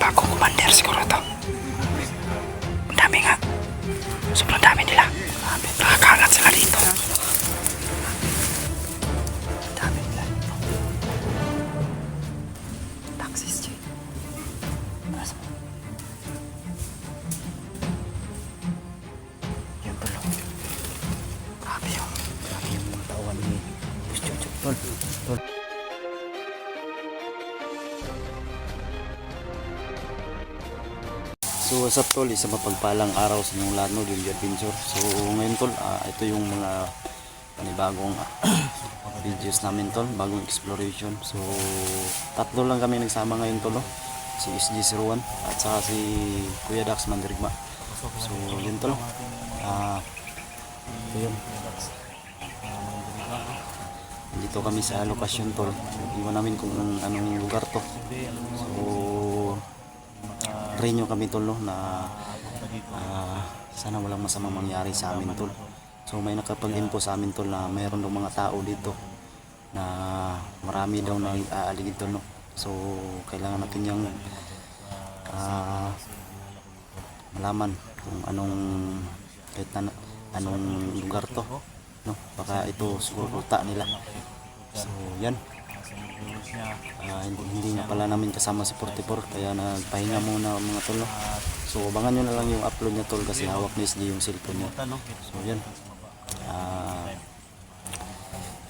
bagong commander siguro to. Ang dami nga. Sobrang dami nila. Nakakaangat sila dito. Ang dami nila dito. Taxis, Jay. Yan tulo. Grabe yung mga tawan ni Gusto. Tol. So what's up tol, isa mapagpalang araw sa inyong lahat no, Junji Adventure. So ngayon tol, ito yung mga panibagong videos namin tol, bagong exploration. So tatlo lang kami nagsama ngayon tol, no? Si SG01 at saka si Kuya Dax Mandirigma. So yun tol, ito yun. Dito kami sa lokasyon tol, iwan namin kung anong lugar to. So pray nyo kami tol, no, na sana walang masamang mangyari sa amin tol. So may nakapag-info sa amin tol na mayroon daw mga tao dito na marami daw na aaligid tol, no. So kailangan natin yung malaman kung kahit na anong lugar to, no. Baka ito siguro ruta nila. So yan, hindi nga pala namin kasama si 44 kaya nagpahinga muna mga tol, no? So abangan nyo na lang yung upload niya tol kasi hawak ni SG yung cellphone niya. So yan,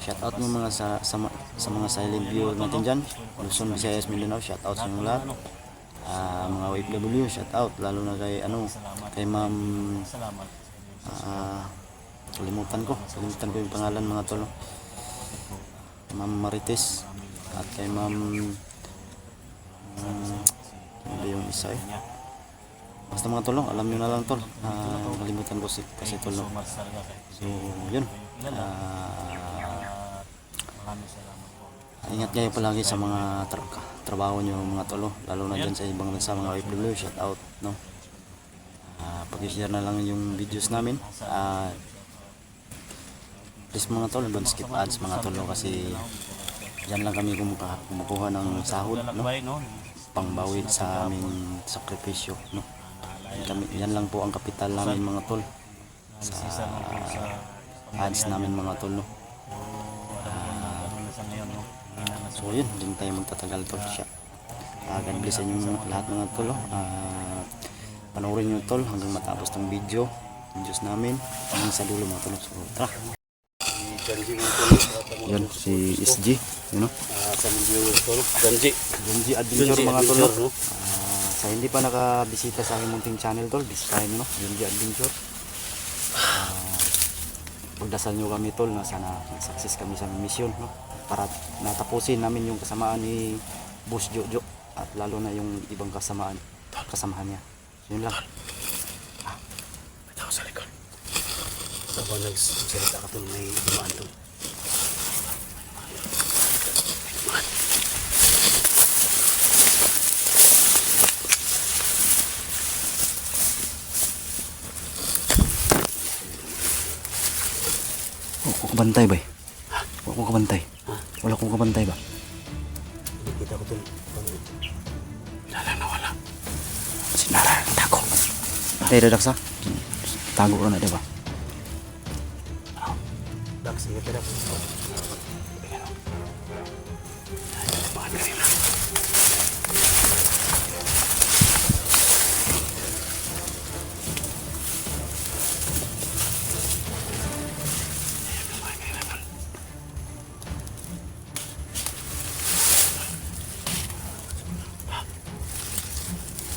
shout out mo mga sa mga silent viewer natin dyan, Luzon, Visayas, Mindanao. Shout out sa inyo lahat. Mga OFW, shout out lalo na kay ma'am, kalimutan ko yung pangalan mga tol, no? Ma'am Marites at kay ma'am ano yung isa basta mga tol, alam nyo na lang tol, kalimutan ko kasi tol, no? So yun, ingat kayo palagi sa mga trabaho nyo mga tol, no? Lalo na dyan sa ibang bansa mga OFW, shout out, no? Pag-share na lang yung videos namin, please mga tol, don't skip ads mga tol, no? Kasi dyan lang kami kumukuha ng sahod, no? Pangbawi sa aming sakripisyo, no? Yan lang po ang kapital namin mga tol sa ads namin mga tol, no? So yun, din tayo magtatagal tol siya. God bless sa inyo lahat mga tol, no? Panoorin nyo tol hanggang matapos tong videos namin hanggang sa dulo mga tol. So tara. Yan si SG, you know? Junji Adventure mga tol, no? Sa hindi pa nakabisita sa aking munting channel tol, bisitahin nyo, no? Junji Adventure. Pagdasal nyo kami tol na sana success kami sa mission, no? Para natapusin namin yung kasamaan ni Boss Jojo at lalo na yung ibang kasamahan niya. Yun lang. May tao sa likod. Habang nagsalita ka tol, may dumaan tol. Huwag ko kabantay ba? Huwag ko kabantay. Wala kong kabantay ba? Kita ko tol. Wala. Sinara, tago. Tayo Dax, tago ka na diba? Dax, sige Dax. Bakit kanina?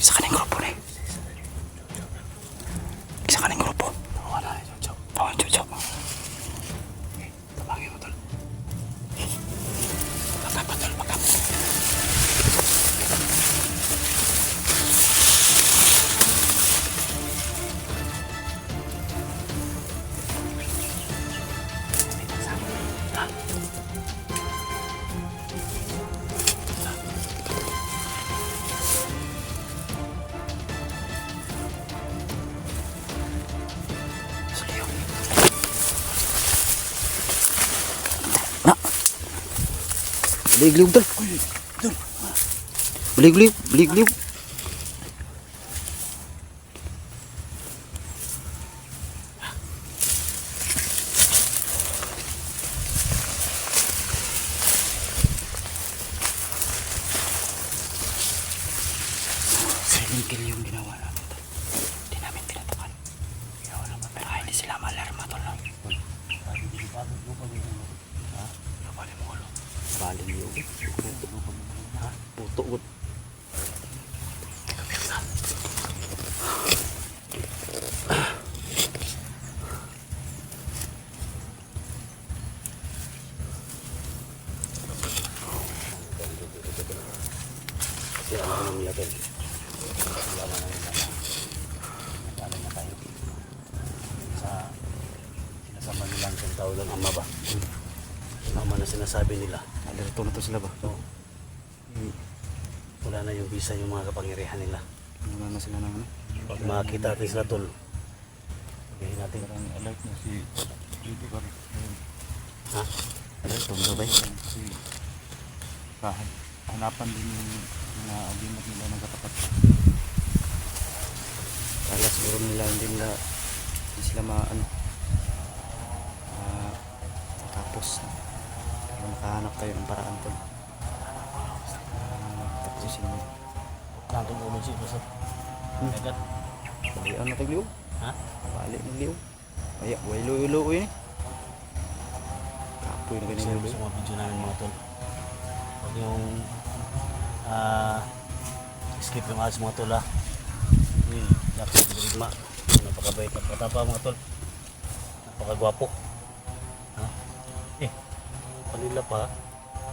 Isa ka ng grupo na eh. Isa ka ng grupo. Wala na yung chok. Oo, yung chok. Tabangin mo tol. Magkapa tol, magkapa. Balik-balik tol. Balik-balik. Open kill yung ginawa namin tol. Hindi namin tinatakan. Ginawa naman. Pero hindi sila malarma tol. No? Ha? Bali mo ulo. Bali mo ulo. Ha? Puto ko. Kasi alam naman nila tol. Wala na nila na. Nagkala na tayo. Sa sinasama nilang 10,000 ama ba? Ama na sinasabi nila. Alerto na to sila ba? Oo. Wala na yung visa yung mga kapangyarihan nila. Wala na sila na ano? Pag makakita natin sila tol, sabihin natin. Parang alert na si dito ka rin. Ha? Alert to ba? Si hanapan din yung mga agimat nila ng katapat. Kala siguro nila hindi sila maano. Tapos pero makahanap tayo ng paraan tol. Tapusin mo. Nandun ulo siya sa agad. Balian na tagliw. Ha? Balik ng liw. Kaya walo-ulo yun. Kapoy na ganyan yung mga video namin mga tol. Huwag yung skip yung ads mga tol ha. Dapat yung rigma. Napakabait at patapa mga tol. Napakagwapo. Ha? Panila pa.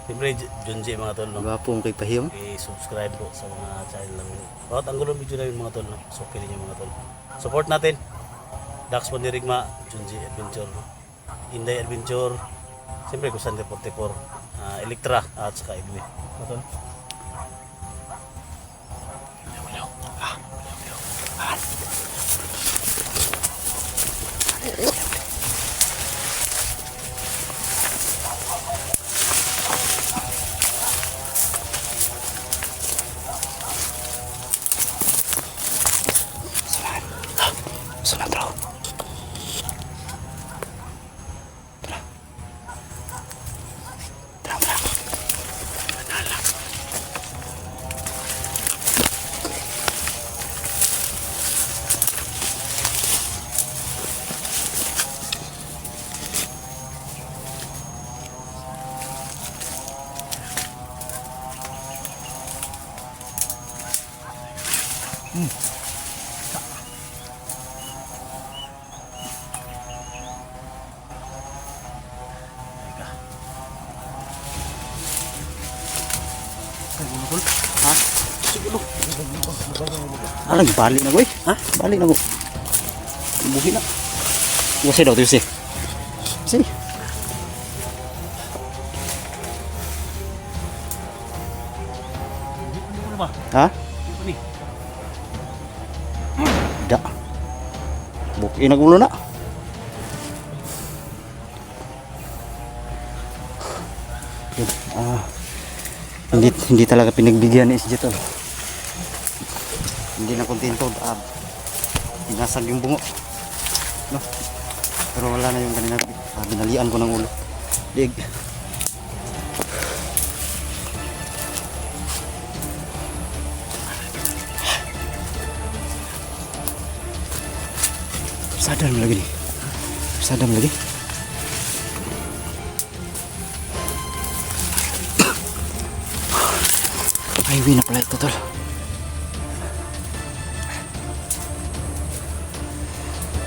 Siyempre Junji mga tol. Gwapo mong kay Pahiyong. I-subscribe po sa mga channel namin. Bawat ang gulong video namin mga tol. So okay din yung mga tol. Support natin. Dax Pondirigma, Junji Adventure, Inday Adventure, siyempre Kusande 44, Electra at saka Ibwe. Matol. Sunod bro. Ha? Siguro. Alam, balik na ko eh. Ha? Balik na ko. Buhi na. Kasi daw, Tuesday. Sige. Ha? Da. Buki na gulo na. Hindi talaga pinagbigyan ni SJ tol. Hindi na kontento. Pinasag yung bungo. No? Pero wala na yung kanina. Binalian ko ng ulo. Dig. Sadar mo lagi nih. Sadar mo lagi. Highway na pala ito tol.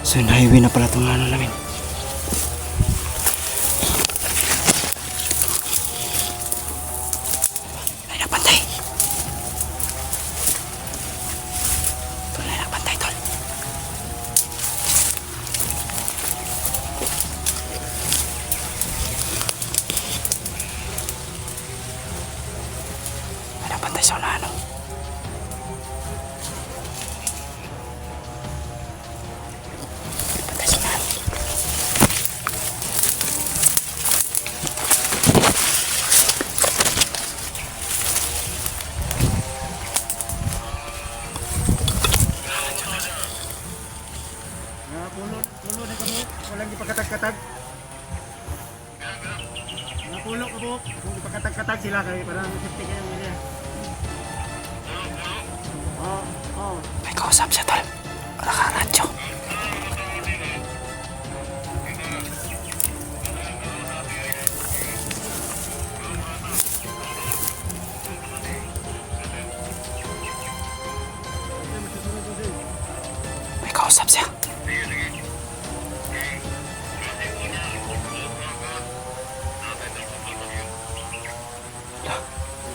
So yun, highway na pala itong ano namin. Ay napantay. Tol, ay napantay tol. Ay napantay sa ano. Pulo na kamo, walang ipakatag-katag. Mga pulo kamo, kung ipakatag-katag sila kayo, parang safety kayo nila. Oo, oo. May kausap siya, tol. Nakaradyo. May kausap siya.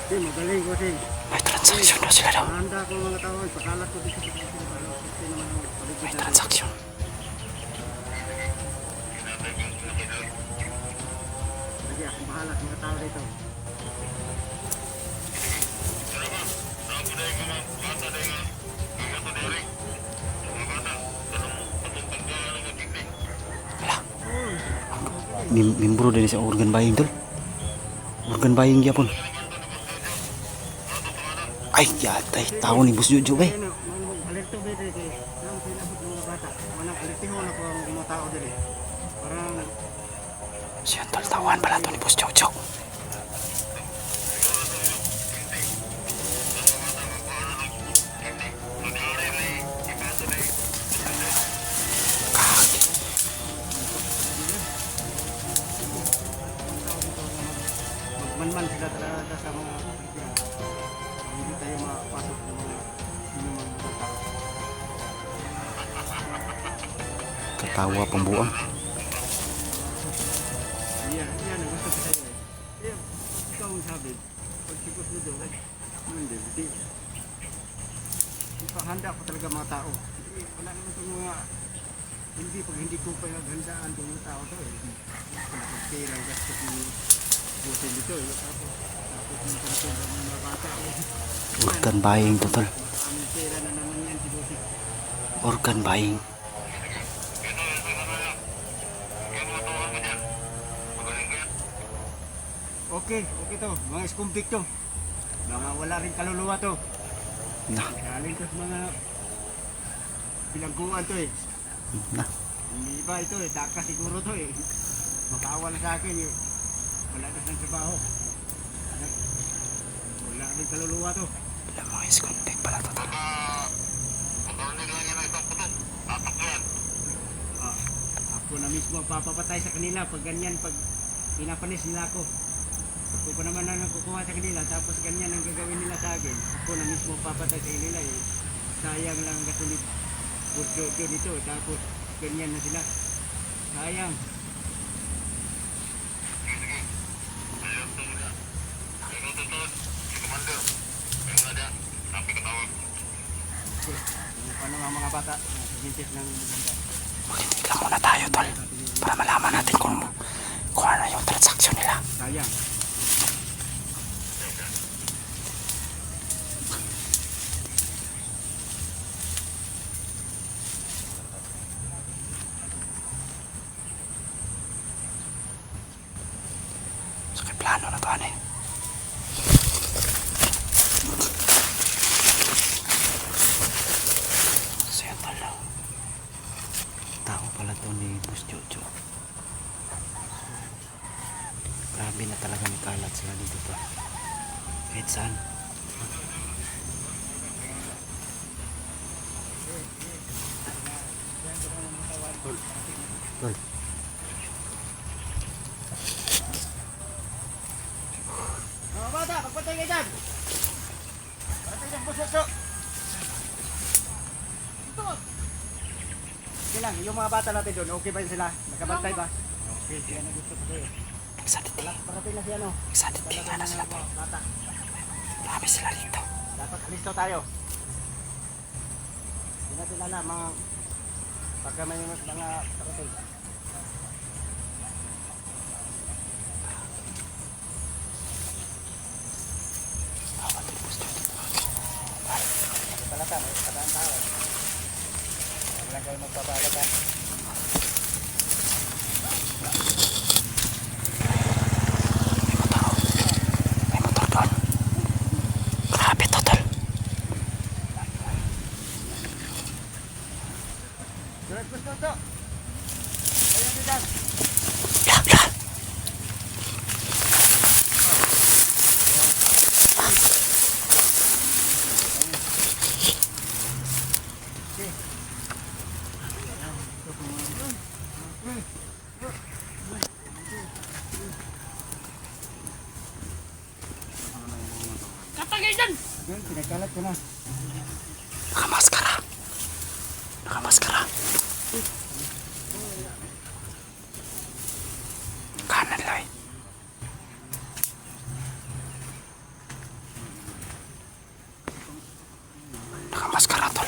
Magaling ko din. May transaksyon daw sila daw. Handa ko mga tao, pakalat ko dito sa May transaksyon. Sige, ako bahala sa mga tao dito. Wala. Membro din sa organ buying, tol. Organ buying yapon. Ay, yatay. Tao ni Boss Jojo, bay. Alerto ba dito? Nang pinabot ng mga bata. Manang alertiho na po ang mga tao dito. Parang Siya, tol. Tawan pala to ni Boss Jojo. magmanman sila talaga sa mga Pilipino. Hindi tayo makapasok ng mga tao. Katawa pambuang. Yan ang gusto ko sa'yo eh. Ikaw ang sabi, pag sikos mo doon, hindi. Ipahanda ko talaga mga tao. Wala naman itong mga, pag hindi ko pa naghandaan itong mga tao to eh. Kailang gastos ng butin dito eh. Tapos yung kanto ng mga bata eh. Organ buying to, tol. Ang pera na naman yan si Butik. Organ buying. Okay to. Mga iskumpik to. Mga wala rin kaluluwa to. Na. Galing to sa mga bilangguan to eh. Na. Hindi iba ito eh. Taka siguro to eh. Makaawa na sa akin eh. Wala na sa trabaho. Wala rin kaluluwa to. Alam mo, is contact pala to, tol. Ako na mismo papapatay sa kanila pag ganyan, pag pinapanis nila ako. Ako pa naman ang kukuha sa kanila, tapos ganyan ang gagawin nila sa akin. Ako na mismo papatay sa kanila eh. Sayang lang katulid gusto dito, tapos ganyan na sila. Sayang. Paano ang mga bata? Gintis ng maganda. Makinig lang muna tayo, tol. Para malaman natin kung ano yung transaksyon nila. Sayang. So, may plano na to, ano eh. So, yan, tol. Tao pala to ni Boss Jojo. Grabe na talaga may kalat sila dito, tol. Kahit saan. Tol. Mga bata, magpatay kayo dyan! Patay dyan, Busoso! Ito! Okay lang, yung mga bata natin doon, okay ba yun sila? Nakabantay ba? Okay, yan ang gusto ko sa'yo. Excited king. Parating na siya, no? Excited king nga na sila, tol. Bata, Marami sila dito. dapat alisto tayo. Hindi natin alam, mga pagka may mga parating. Bawal to ni Boss Jojo. Palata, may kadaan tao. Huwag lang kayo magpapalata. May motor doon. Grabe to, tol. Surat Busoso! Ayun nyo dyan! Lah, lah. Dito na. Nakamaskara. Nakamaskara. Kanan Loy. Nakamaskara tol.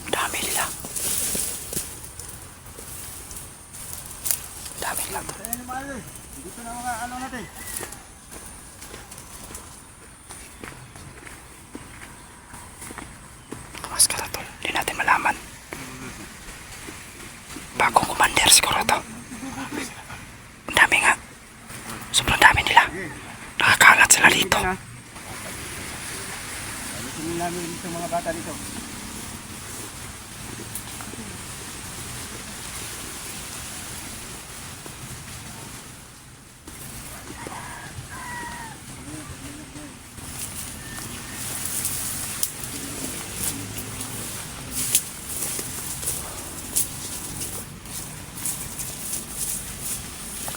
Dami nila. Dami nila tol. Dito na mga ano natin. Nakamaskara tol. Hindi natin malaman. Bagong commander siguro to. Ang dami nga. Sobrang dami nila. Nakakalat sila dito. Tingnan namin dito mga bata dito.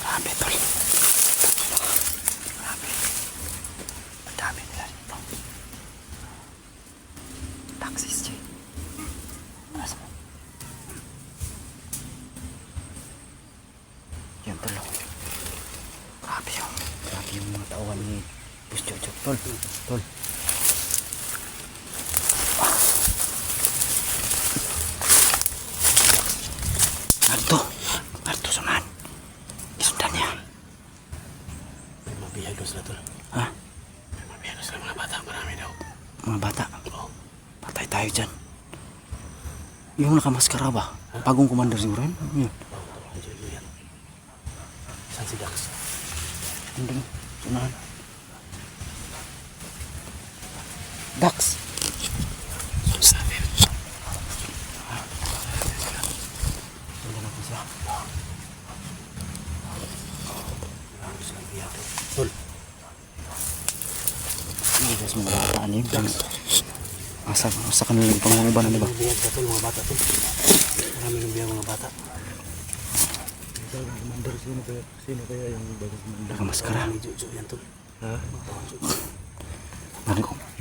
Grabe tol. Grabe. Ang dami nila dito. Taxis Jay. Nasa mo? Yan tol. Grabe yung mga tauhan ni Boss Jojo. Tol. Tol. Arto. Arto sunan. Isundan niya. May mabihag daw sila tol. Ha? May mabihag daw sila mga bata. Marami daw. Mga bata. Oo. Patay tayo dyan. Yung nakamaskara ba? Bagong commander siguro yun? Yun. Andiyan mo yan. Saan si Dax? Hindi. Sunahan. Dax. Saan natin? Sundan natin siya. Marami silang bihag daw. Tol. Hindi guys mga bata. Ano yun? Asa kanilang pangunguban ano ba? May bihag daw tol mga bata tol. Marami yung bihag mga bata. Commander, sino kaya yung bagong commander? Nakamaskara. May Jojo yan tol. Ha?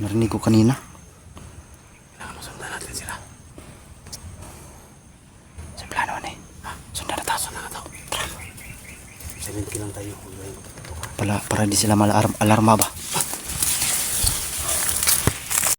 Narinig ko kanina. Kailangan masundan natin sila. Sa plano ano eh. Sundan na tayo. Saan na nga tao? 70 lang tayo. Huwag na yung Para di sila alarma ba?